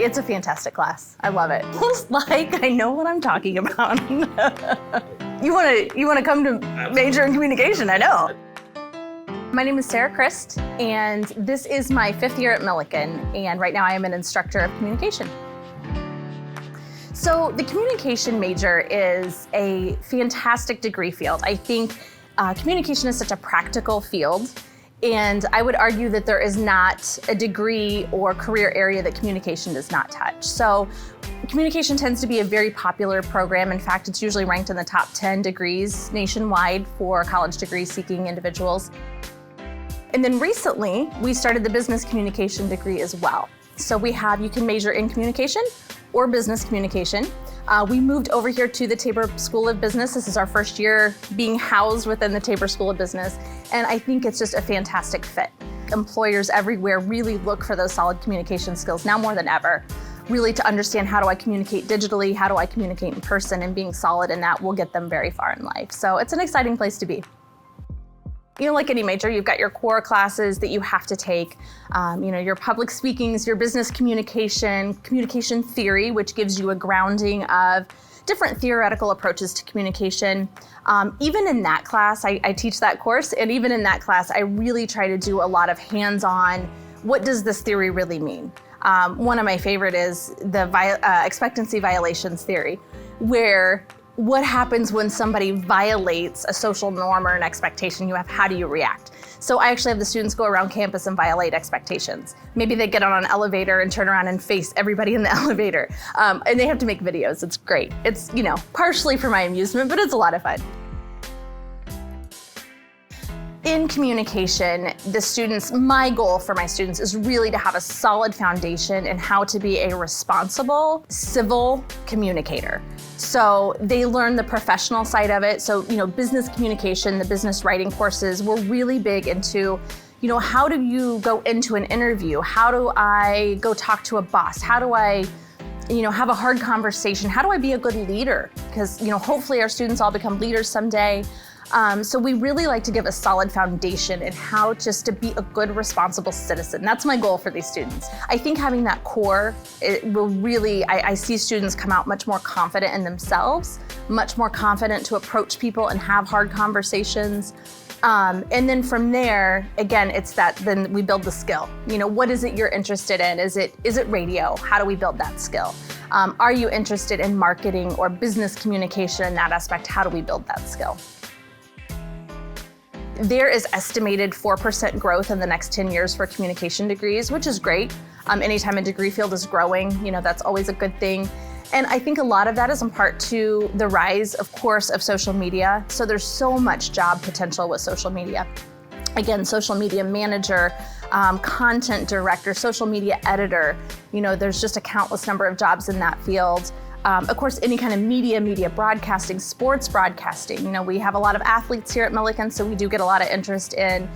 It's a fantastic class. I love it. It's like I know what I'm talking about. You want to come to major in communication, I know. My name is Crist, and this is my 5th year at Millikan, and right now I am an instructor of communication. So the communication major is a fantastic degree field. I think communication is such a practical field, and I would argue that there is not a degree or career area that communication does not touch. So communication tends to be a very popular program. In fact, it's usually ranked in the top 10 degrees nationwide for college degree seeking individuals. And then recently, we started the business communication degree as well. So you can major in communication or business communication. We moved over here to the Tabor School of Business. This is our first year being housed within the Tabor School of Business, and I think it's just a fantastic fit. Employers everywhere really look for those solid communication skills now more than ever, really to understand how do I communicate digitally, how do I communicate in person, and being solid in that will get them very far in life. So it's an exciting place to be. Like any major, you've got your core classes that you have to take. Your public speakings, your business communication, communication theory, which gives you a grounding of different theoretical approaches to communication. Even in that class, I teach that course, and even in that class, I really try to do a lot of hands-on, what does this theory really mean? One of my favorite is the expectancy violations theory, where what happens when somebody violates a social norm or an expectation how do you react? So I actually have the students go around campus and violate expectations. Maybe they get on an elevator and turn around and face everybody in the elevator. And they have to make videos. It's great. It's, partially for my amusement, but it's a lot of fun. In communication, my goal for my students is really to have a solid foundation in how to be a responsible, civil communicator. So they learn the professional side of it. So, business communication, the business writing courses, we're really big into, how do you go into an interview? How do I go talk to a boss? How do I, have a hard conversation? How do I be a good leader? Because, hopefully our students all become leaders someday. So we really like to give a solid foundation in how just to be a good, responsible citizen. That's my goal for these students. I think having that core, it will really, I see students come out much more confident in themselves, much more confident to approach people and have hard conversations. And then from there, again, then we build the skill. What is it you're interested in? Is it radio? How do we build that skill? Are you interested in marketing or business communication in that aspect? How do we build that skill? There is estimated 4% growth in the next 10 years for communication degrees, which is great. Anytime a degree field is growing, that's always a good thing. And I think a lot of that is in part to the rise, of course, of social media. So there's so much job potential with social media. Again, social media manager, content director, social media editor, there's just a countless number of jobs in that field. Of course, any kind of media broadcasting, sports broadcasting. We have a lot of athletes here at Millikan, so we do get a lot of interest in,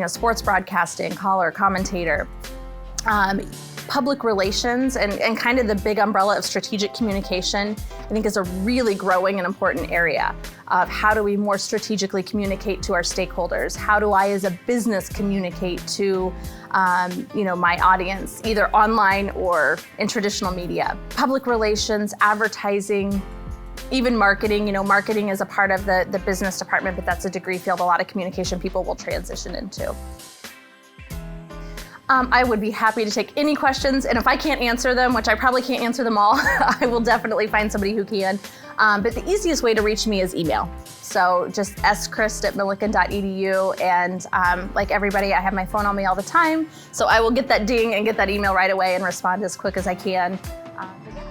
sports broadcasting, caller, commentator, public relations, and kind of the big umbrella of strategic communication, I think is a really growing and important area of how do we more strategically communicate to our stakeholders? How do I as a business communicate to my audience, either online or in traditional media? Public relations, advertising, even marketing. Marketing is a part of the business department, but that's a degree field a lot of communication people will transition into. I would be happy to take any questions, and if I can't answer them, which I probably can't answer them all, I will definitely find somebody who can. But the easiest way to reach me is email. So just scrist@millikan.edu, and like everybody, I have my phone on me all the time, so I will get that ding and get that email right away and respond as quick as I can. But yeah.